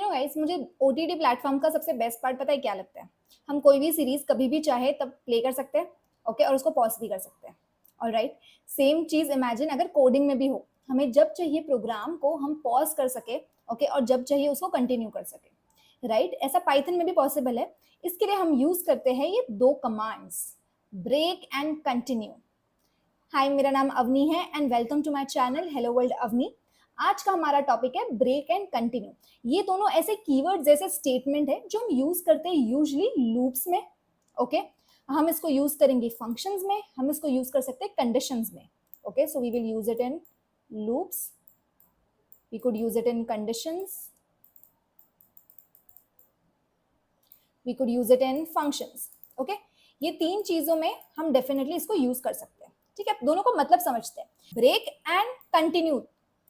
Guys, मुझे OTT platform का सबसे बेस्ट पार्ट पता है क्या लगता है? हम कोई भी सीरीज कभी भी चाहे तब प्ले कर सकते हैं, ओके, और उसको पॉज भी कर सकते हैं। ऑलराइट, सेम चीज इमेजिन अगर कोडिंग में भी हो, हमें जब चाहिए प्रोग्राम को हम पॉज कर सके, ओके, और जब चाहिए उसको कंटिन्यू कर सके। राइट, ऐसा पाइथन में भी पॉसिबल है। इसके लिए हम यूज करते हैं ये दो commands, break and continue. Hi, मेरा नाम अवनी है and welcome to my channel hello world Avni. आज का हमारा टॉपिक है ब्रेक एंड कंटिन्यू। ये दोनों ऐसे कीवर्ड जैसे स्टेटमेंट है जो हम यूज करते हैं यूजुअली लूप्स में, ओके। हम इसको यूज करेंगे फंक्शंस में, हम इसको यूज कर सकते हैं कंडीशंस में, okay. So we will use it in loops, we could use it in conditions, we could use it in functions, okay. ये तीन चीजों में हम डेफिनेटली इसको यूज कर सकते हैं। ठीक है, दोनों को मतलब समझते हैं। Break and continue.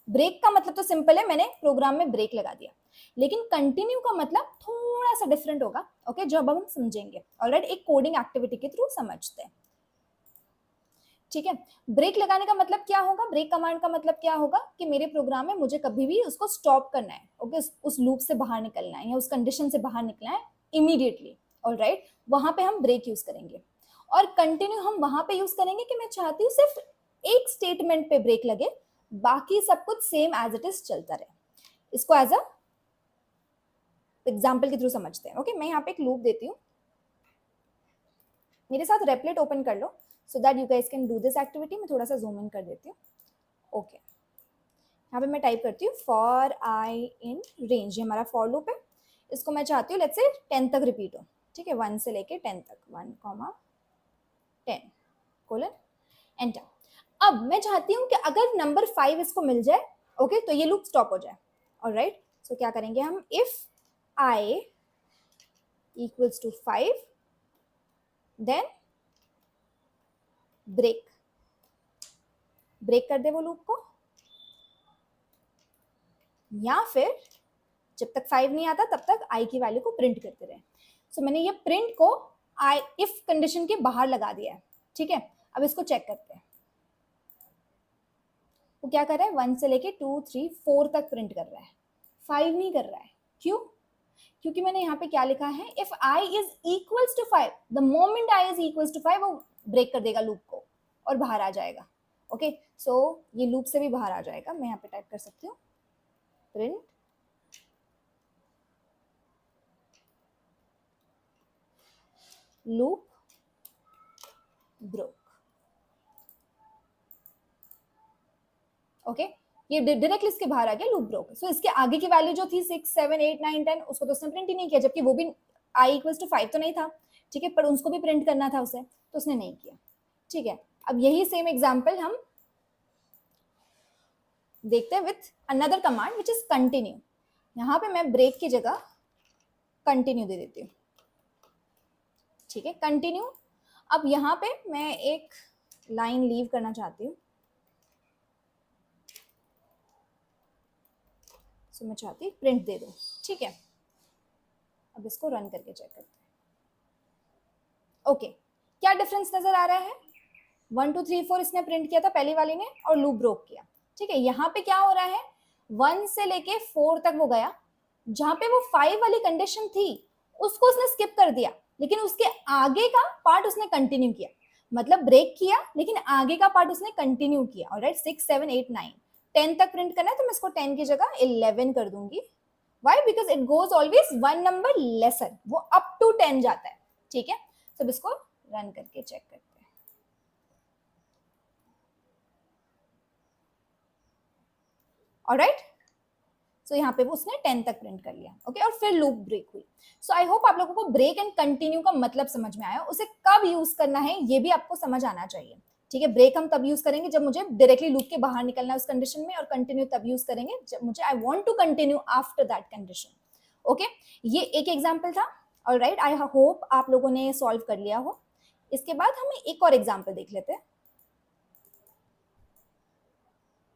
ब्रेक का मतलब तो सिंपल है, मैंने प्रोग्राम में ब्रेक लगा दिया, लेकिन कंटिन्यू का मतलब थोड़ा सा डिफरेंट होगा, ओके, जो अब हम समझेंगे। ऑलराइट, एक कोडिंग एक्टिविटी के थ्रू समझते हैं। ठीक है, ब्रेक लगाने का मतलब क्या होगा? ब्रेक कमांड का मतलब क्या होगा कि मेरे प्रोग्राम में मुझे कभी भी उसको स्टॉप करना है, ओके, उस लूप से बाहर निकलना है या उस कंडीशन से बाहर निकलना है इमीडिएटली। ऑलराइट, वहां पे हम ब्रेक यूज करेंगे। और कंटिन्यू हम वहां पे यूज करेंगे कि मैं चाहती हूँ सिर्फ एक स्टेटमेंट पे ब्रेक लगे, बाकी सब कुछ सेम एज इट इज चलता रहे। इसको एज अ एग्जाम्पल के थ्रू समझते हैं। ओके, मैं यहाँ पे एक लूप देती हूँ, मेरे साथ रेपलेट ओपन कर लो so that you guys can do this activity. मैं थोड़ा सा जूम इन कर देती हूँ। ओके, यहाँ पे मैं टाइप करती हूँ फॉर आई इन रेंज। ये हमारा फॉर लूप है। इसको मैं चाहती हूँ लेट्स से 10 तक रिपीट हो। ठीक है, 1 से लेके 10 तक, 1, 10 कोलन एंटर। अब मैं चाहती हूँ कि अगर नंबर 5 इसको मिल जाए, ओके, तो ये लूप स्टॉप हो जाए। ऑलराइट, सो क्या करेंगे हम? If i equals to 5 then break. Break कर दे वो लूप को, या फिर जब तक 5 नहीं आता तब तक आई की वैल्यू को प्रिंट करते रहे। सो मैंने ये प्रिंट को आई इफ कंडीशन के बाहर लगा दिया है। ठीक है, अब इसको चेक करते हैं। वो क्या कर रहा है? 1 से लेके 2, 3, 4 तक प्रिंट कर रहा है, 5 नहीं कर रहा है। क्यों? क्योंकि मैंने यहाँ पे क्या लिखा है? If i is equals to 5, the moment i is equals to 5 वो ब्रेक कर देगा लूप को और बाहर आ जाएगा। ओके, सो ये लूप से भी बाहर आ जाएगा। मैं यहाँ पे टाइप कर सकती हूँ प्रिंट लूप ब्रोक। ओके, ये डायरेक्टली इसके बाहर आ गया, लूप ब्रोक। सो इसके आगे की वैल्यू जो थी 6, 7, 8, 9, 10 उसको तो उसने प्रिंट ही नहीं किया, जबकि वो भी आई इक्वल्स टू 5 तो नहीं था। ठीक है, पर उसको भी प्रिंट करना था उसे, तो उसने नहीं किया। ठीक है, अब यही सेम एग्जांपल हम देखते हैं with another command which is continue. यहाँ पे मैं ब्रेक की जगह कंटिन्यू दे देती हूँ। ठीक है, कंटिन्यू। अब यहाँ पे मैं एक लाइन लीव करना चाहती हूँ। सो मैं चाहती प्रिंट दे दो। ठीक है, अब इसको रन करके चेक करते हैं। ओके, क्या डिफरेंस नजर आ रहा है? 1, 2, 3, 4 इसने प्रिंट किया था पहली वाली ने, और लूप ब्रोक किया। ठीक है, यहाँ पे क्या हो रहा है? 1 से लेके 4 तक वो गया, जहां पे वो 5 वाली कंडीशन थी उसको उसने स्किप कर दिया, लेकिन उसके आगे का पार्ट उसने कंटिन्यू किया। मतलब ब्रेक किया लेकिन आगे का पार्ट उसने कंटिन्यू किया। ऑलराइट, 6, 7, 8, 9, 10 तक प्रिंट करना है तो मैं इसको 10 की जगह 11 कर दूंगी। Why? Because it goes always 1 number lesser, वो अप टू 10 जाता है। ठीक है, सब इसको रन करके चेक करते हैं। ऑलराइट, सो यहाँ पे वो उसने 10 तक प्रिंट कर लिया। ओके, और फिर लूप ब्रेक हुई। सो आई होप आप लोगों को ब्रेक एंड कंटिन्यू का मतलब समझ में आया। उसे कब यूज करना है ये भी आपको समझ आना चाहिए। ठीक है, ब्रेक हम तब यूज करेंगे जब मुझे डायरेक्टली लूप के बाहर निकलना है उस कंडीशन में, और कंटिन्यू तब यूज करेंगे जब मुझे I want to continue after that condition. Okay, ये एक एग्जाम्पल था। ऑलराइट, आई होप आप लोगों ने सॉल्व कर लिया हो। इसके बाद हम एक और एग्जाम्पल देख लेते हैं।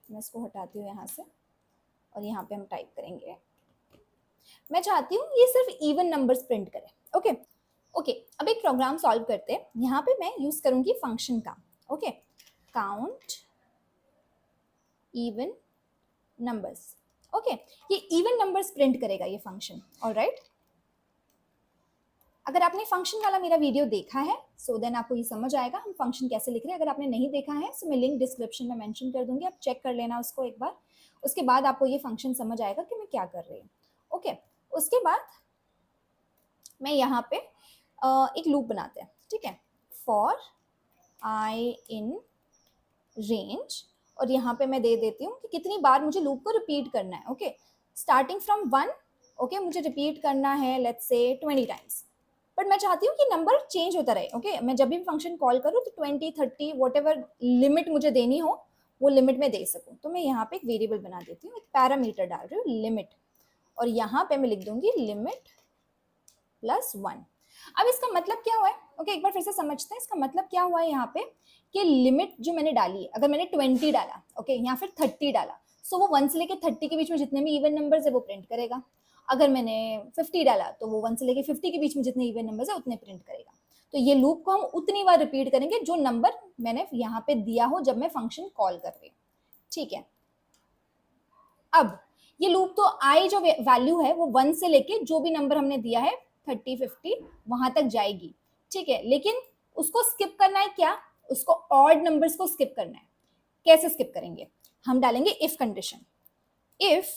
मैं इसको हटाती हूँ यहाँ से, और यहाँ पे हम टाइप करेंगे, मैं चाहती हूँ ये सिर्फ इवन नंबर्स प्रिंट करे। ओके ओके, अब एक प्रोग्राम सॉल्व करते हैं। यहाँ पे मैं यूज करूंगी फंक्शन का। Okay, count even numbers. Okay ये इवन नंबर्स प्रिंट करेगा ये फंक्शन, ऑलराइट। अगर आपने फंक्शन वाला मेरा वीडियो देखा है सो देन आपको ये समझ आएगा हम फंक्शन कैसे लिख रहे हैं। अगर आपने नहीं देखा है सो मैं लिंक डिस्क्रिप्शन में मेंशन कर दूंगी, आप चेक कर लेना उसको एक बार, उसके बाद आपको ये फंक्शन समझ आएगा कि मैं क्या कर रही हूँ। ओके उसके बाद मैं यहाँ पे एक लूप बनाते हैं, ठीक है, फॉर आई इन रेंज, और यहाँ पे मैं दे देती हूँ कि कितनी बार मुझे लूप को रिपीट करना है। ओके स्टार्टिंग फ्रॉम 1, ओके मुझे रिपीट करना है लेट्स से 20 टाइम्स, बट मैं चाहती हूँ कि नंबर चेंज होता रहे। ओके मैं जब भी फंक्शन कॉल करूँ तो 20 30 वॉट एवर लिमिट मुझे देनी हो वो लिमिट में दे सकूँ। तो मैं यहाँ पे एक वेरिएबल बना देती हूँ, एक पैरामीटर डाल रही हूँ लिमिट, और यहाँ पे मैं लिख दूंगी लिमिट +1। अब इसका मतलब क्या हुआ है, ओके एक बार फिर से समझते हैं इसका मतलब क्या हुआ है यहाँ पे कि लिमिट जो मैंने डाली है, अगर मैंने 20 डाला ओके या फिर 30 डाला, सो वो 1 से लेके 30 के बीच में जितने भी इवन नंबर्स है वो प्रिंट करेगा। अगर मैंने 50 डाला तो वो 1 से लेके 50 के बीच में जितने इवन नंबर्स है उतने प्रिंट करेगा। तो ये लूप को हम उतनी बार रिपीट करेंगे जो नंबर मैंने यहाँ पे दिया हो जब मैं फंक्शन कॉल कर रही हूँ, ठीक है। अब ये लूप तो आई जो वैल्यू है वो 1 से लेके जो भी नंबर हमने दिया है 30 50 वहां तक जाएगी, ठीक है, लेकिन उसको स्किप करना है क्या, उसको ऑड नंबर्स को स्किप करना है। कैसे स्किप करेंगे, हम डालेंगे if condition, if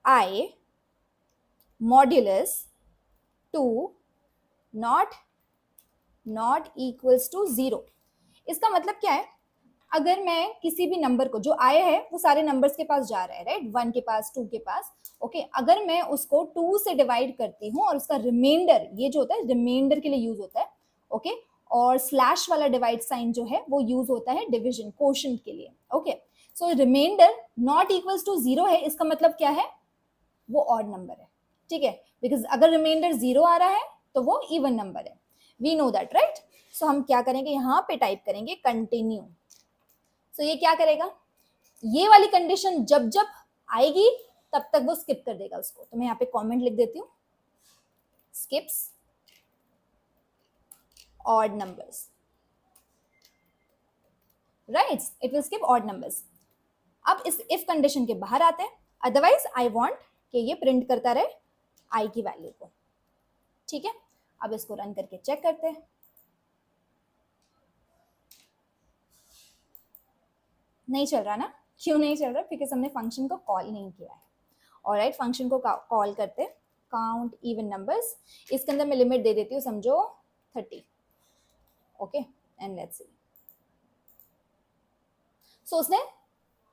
i modulus 2 not equals to 0। इसका मतलब क्या है, अगर मैं किसी भी नंबर को जो आया है वो सारे नंबर्स के पास जा रहा है राइट, 1 के पास 2 के पास, ओके अगर मैं उसको 2 से डिवाइड करती हूँ और उसका रिमाइंडर, ये जो होता है रिमाइंडर के लिए यूज होता है, ओके और स्लैश वाला डिवाइड साइन जो है वो यूज होता है डिविजन कोशेंट के लिए। Okay so remainder not equals to 0 है, इसका मतलब क्या है, वो ऑड नंबर है, ठीक है, बिकॉज अगर रिमाइंडर 0 आ रहा है तो वो इवन नंबर है, वी नो दैट राइट। सो हम क्या करेंगे, यहाँ पे टाइप करेंगे कंटिन्यू। सो ये क्या करेगा, ये वाली कंडीशन जब जब आएगी तब तक वो स्किप कर देगा उसको। तो मैं यहाँ पे कमेंट लिख देती हूँ, skips odd numbers, right, it will skip odd numbers. अब इस इफ कंडीशन के बाहर आते हैं, अदरवाइज आई वांट कि ये प्रिंट करता रहे आई की वैल्यू को, ठीक है। अब इसको रन करके चेक करते हैं, नहीं चल रहा ना, क्यों नहीं चल रहा, बिकॉज हमने फंक्शन को कॉल नहीं किया है। ऑलराइट फंक्शन को कॉल करते, काउंट इवन नंबर्स, इसके अंदर मैं लिमिट दे देती हूँ समझो 30, ओके एंड लेट्स सी। सो उसने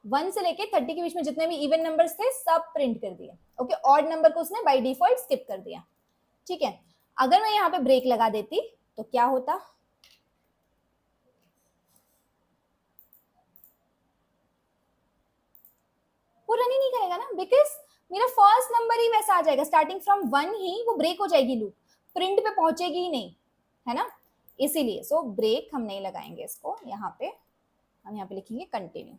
1 से लेके 30 के बीच में जितने भी इवन नंबर्स थे सब प्रिंट कर दिए, ओके ऑड नंबर को उसने बाय डिफॉल्ट स्किप कर दिया, ठीक है। अगर मैं यहाँ पे ब्रेक लगा देती तो क्या होता, वो रन ही नहीं करेगा ना, बिकॉज मेरा फर्स्ट नंबर ही वैसा आ जाएगा, स्टार्टिंग फ्रॉम 1 ही वो ब्रेक हो जाएगी, लूप प्रिंट पे पहुंचेगी ही नहीं, है ना, इसीलिए सो ब्रेक हम नहीं लगाएंगे इसको, यहाँ पे हम यहाँ पे लिखेंगे कंटिन्यू।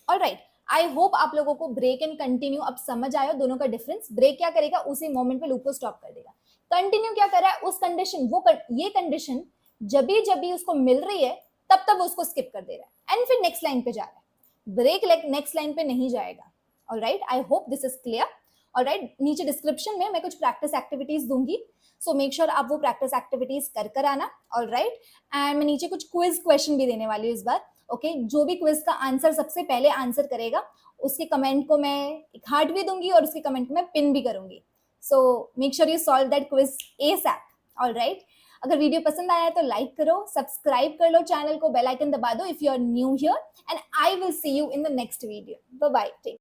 ऑलराइट आई होप आप लोगों को ब्रेक एंड कंटिन्यू अब समझ आया दोनों का डिफरेंस। ब्रेक क्या करेगा, उसी मोमेंट पे लूप को स्टॉप कर देगा। कंटिन्यू क्या कर रहा है, उस कंडीशन ये कंडीशन जब भी उसको मिल रही है तब तब उसको स्किप कर दे रहा है एंड फिर नेक्स्ट लाइन पे जा रहा है, ब्रेक नेक्स्ट लाइन पे नहीं जाएगा। Alright I hope this is clear. Alright नीचे डिस्क्रिप्शन में मैं कुछ प्रैक्टिस एक्टिविटीज दूंगी, सो मेक श्योर आप वो प्रैक्टिस एक्टिविटीज कर आना। ऑलराइट एंड मैं नीचे कुछ क्विज क्वेश्चन भी देने वाली हूँ इस बार, ओके जो भी क्विज का आंसर सबसे पहले आंसर करेगा उसके कमेंट को मैं एक हार्ट भी दूंगी और उसके कमेंट को मैं पिन भी करूंगी। So make sure you solve that quiz ASAP. Alright अगर वीडियो पसंद आया तो लाइक करो, सब्सक्राइब कर लो चैनल को, बेल आइकन दबा दो if you are new here, and I will see you in the next video. Bye bye.